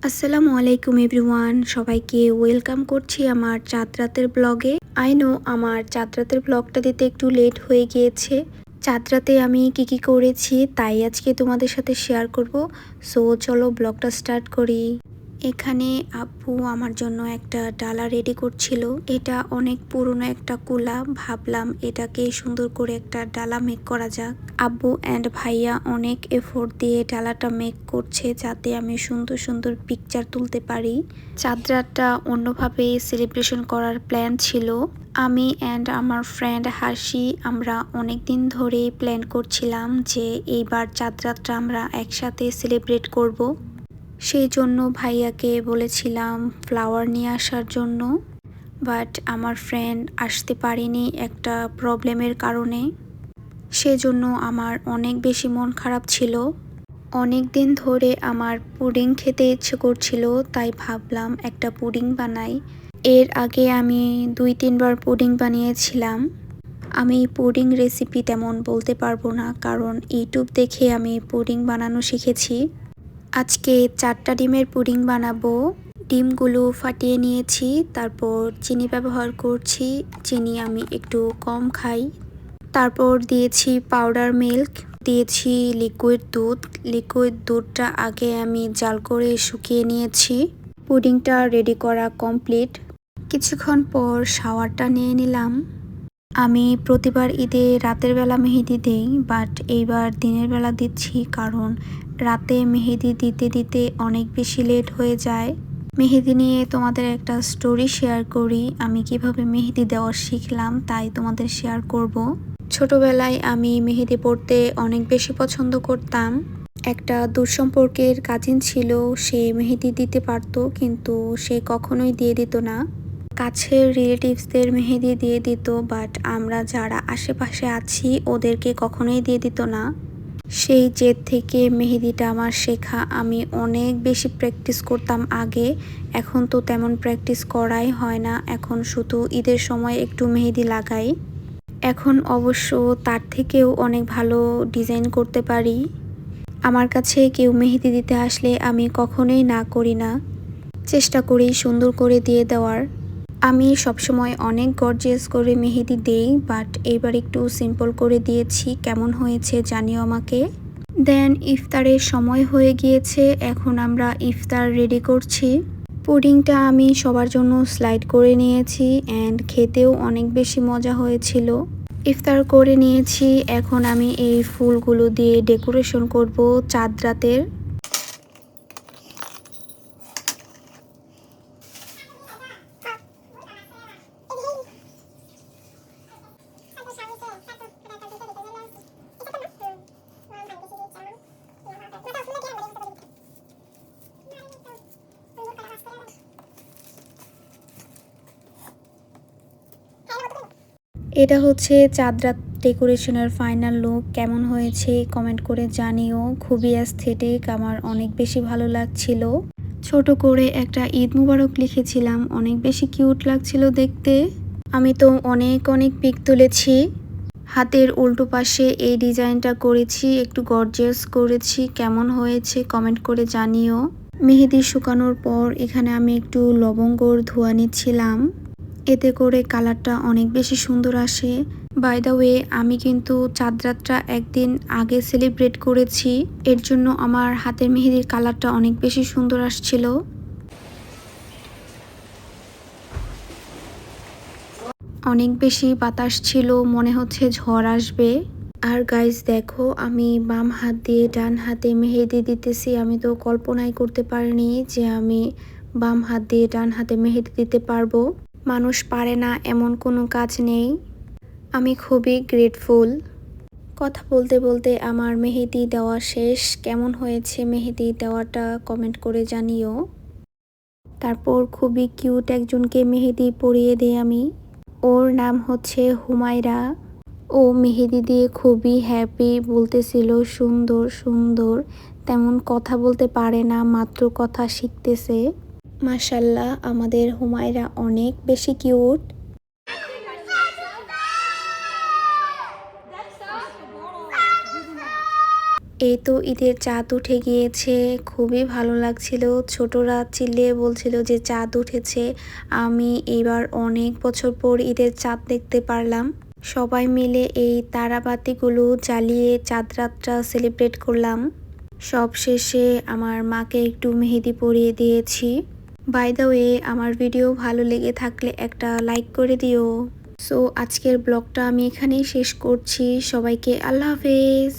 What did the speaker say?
আসসালামু আলাইকুম এভরিওয়ান, সবাইকে ওয়েলকাম করছি আমার চাঁদ রাতের ব্লগে। আই নো আমার চাঁদ রাতের ব্লগটা দিতে একটু লেট হয়ে গিয়েছে। চাঁদ রাতে আমি কি করেছি তাই আজকে তোমাদের সাথে শেয়ার করব। সো চলো ব্লগটা স্টার্ট করি। এখানে আব্বু আমার জন্য একটা ডালা রেডি করছিল। এটা অনেক পুরনো একটা কুলা, ভাবলাম এটাকে সুন্দর করে একটা ডালা মেক করা যাক। আব্বু অ্যান্ড ভাইয়া অনেক এফোর্ট দিয়ে ডালাটা মেক করছে যাতে আমি সুন্দর সুন্দর পিকচার তুলতে পারি। চাঁদরাতটা অন্যভাবে সেলিব্রেশন করার প্ল্যান ছিল। আমি অ্যান্ড আমার ফ্রেন্ড হাসি আমরা অনেক দিন ধরেই প্ল্যান করছিলাম যে এইবার চাঁদরাতটা আমরা একসাথে সেলিব্রেট করব। সেই জন্য ভাইয়াকে বলেছিলাম ফ্লাওয়ার নিয়ে আসার জন্য, বাট আমার ফ্রেন্ড আসতে পারেনি একটা প্রবলেমের কারণে। সেজন্য আমার অনেক বেশি মন খারাপ ছিল। অনেক দিন ধরে আমার পুডিং খেতে ইচ্ছে করছিল, তাই ভাবলাম একটা পুডিং বানাই। এর আগে আমি 2-3 বার পুডিং বানিয়েছিলাম। আমি পুডিং রেসিপি তেমন বলতে পারবো না, কারণ ইউটিউব দেখে আমি পুডিং বানানো শিখেছি। আজকে 4টা ডিমের পুডিং বানাবো। ডিমগুলো ফাটিয়ে নিয়েছি, তারপর চিনি ব্যবহার করছি। চিনি আমি একটু কম খাই। তারপর দিয়েছি পাউডার মিল্ক, দিয়েছি লিকুইড দুধ। লিকুইড দুধটা আগে আমি জাল করে শুকিয়ে নিয়েছি। পুডিংটা রেডি করা কমপ্লিট। কিছুক্ষণ পর শাওয়ারটা নিয়ে নিলাম। আমি প্রতিবার ঈদে রাতের বেলা মেহেদি দেই, বাট এইবার দিনের বেলা দিচ্ছি কারণ রাতে মেহেদি দিতে দিতে অনেক বেশি লেট হয়ে যায়। মেহেদি নিয়ে তোমাদের একটা স্টোরি শেয়ার করি। আমি কিভাবে মেহেদি দেওয়া শিখলাম তাই তোমাদের শেয়ার করব। ছোটবেলায় আমি মেহেদি পড়তে অনেক বেশি পছন্দ করতাম। একটা দূরসম্পর্কের কাজিন ছিল, সে মেহেদি দিতে পারতো কিন্তু সে কখনোই দিয়ে দিত না। কাছের রিলেটিভসদের মেহেদি দিয়ে দিত, বাট আমরা যারা আশেপাশে আছি ওদেরকে কখনোই দিয়ে দিত না। সেই জেদ থেকে মেহেদিটা আমার শেখা। আমি অনেক বেশি প্র্যাকটিস করতাম আগে, এখন তো তেমন প্র্যাকটিস করাই হয় না। এখন শুধু ঈদের সময় একটু মেহেদি লাগাই। এখন অবশ্য তার থেকেও অনেক ভালো ডিজাইন করতে পারি। আমার কাছে কেউ মেহেদি দিতে আসলে আমি কখনোই না করি না, চেষ্টা করি সুন্দর করে দিয়ে দেওয়ার। আমি সবসময় অনেক গর্জিয়াস করে মেহেদি দেই, বাট এইবার একটু সিম্পল করে দিয়েছি। কেমন হয়েছে জানিও আমাকে। দেন ইফতারের সময় হয়ে গিয়েছে, এখন আমরা ইফতার রেডি করছি। পুডিংটা আমি সবার জন্য স্লাইড করে নিয়েছি অ্যান্ড খেতেও অনেক বেশি মজা হয়েছিল। ইফতার করে নিয়েছি, এখন আমি এই ফুলগুলো দিয়ে ডেকোরেশন করব চাঁদ রাতের। এটা হচ্ছে চাঁদ রাত ডেকোরেশনের ফাইনাল লুক। কেমন হয়েছে কমেন্ট করে জানিও। খুবই অ্যাস্থেটিক, আমার অনেক বেশি ভালো লাগছিল। ছোট করে একটা ঈদ মুবারক লিখেছিলাম, অনেক বেশি কিউট লাগছিল দেখতে। আমি তো অনেক অনেক পিক তুলেছি। হাতের উল্টো পাশে এই ডিজাইনটা করেছি, একটু গর্জিয়াস করেছি। কেমন হয়েছে কমেন্ট করে জানিও। মেহেদি শুকানোর পর এখানে আমি একটু লবঙ্গর ধোয়া নিচ্ছিলাম, এতে করে কালারটা অনেক বেশি সুন্দর আসে। বাই দ্য ওয়ে, আমি কিন্তু চাঁদ রাতটা একদিন আগে সেলিব্রেট করেছি, এর জন্য আমার হাতের মেহেদির কালারটা অনেক বেশি সুন্দর আসছিল। অনেক বেশি বাতাস ছিল, মনে হচ্ছে ঝড় আসবে। আর গাইস দেখো, আমি বাম হাত দিয়ে ডান হাতে মেহেদি দিতেছি। আমি তো কল্পনাই করতে পারিনি যে আমি বাম হাত দিয়ে ডান হাতে মেহেদি দিতে পারবো। মানুষ পারে না এমন কোনো কাজ নেই। আমি খুবই গ্রেটফুল। কথা বলতে বলতে আমার মেহেদি দেওয়া শেষ। কেমন হয়েছে মেহেদি দেওয়াটা কমেন্ট করে জানিও। তারপর খুবই কিউট একজনকে মেহেদি পরিয়ে দিই আমি। ওর নাম হচ্ছে হুমায়রা। ও মেহেদি দিয়ে খুবই হ্যাপি, বলতেছিল সুন্দর সুন্দর। তেমন কথা বলতে পারে না, মাত্র কথা শিখতেছে। মাশাল্লাহ, আমাদের হুমায়রা অনেক বেশি কিউট। এই তো ঈদের চাঁদ উঠে গিয়েছে, খুবই ভালো লাগছিল। ছোটরা চিল্লিয়ে বলছিল যে চাঁদ উঠেছে। আমি এবার অনেক বছর পর ঈদের চাঁদ দেখতে পারলাম। সবাই মিলে এই তারাবাতিগুলো জ্বালিয়ে চাঁদ রাতটা সেলিব্রেট করলাম। সব শেষে আমার মাকে একটু মেহেদি পরিয়ে দিয়েছি। বাই দ্য ওয়ে, আমার ভিডিও ভালো লেগে থাকলে একটা লাইক করে দিও। সো আজকের ব্লগটা আমি এখানেই শেষ করছি। সবাইকে আল্লাহ হাফেজ।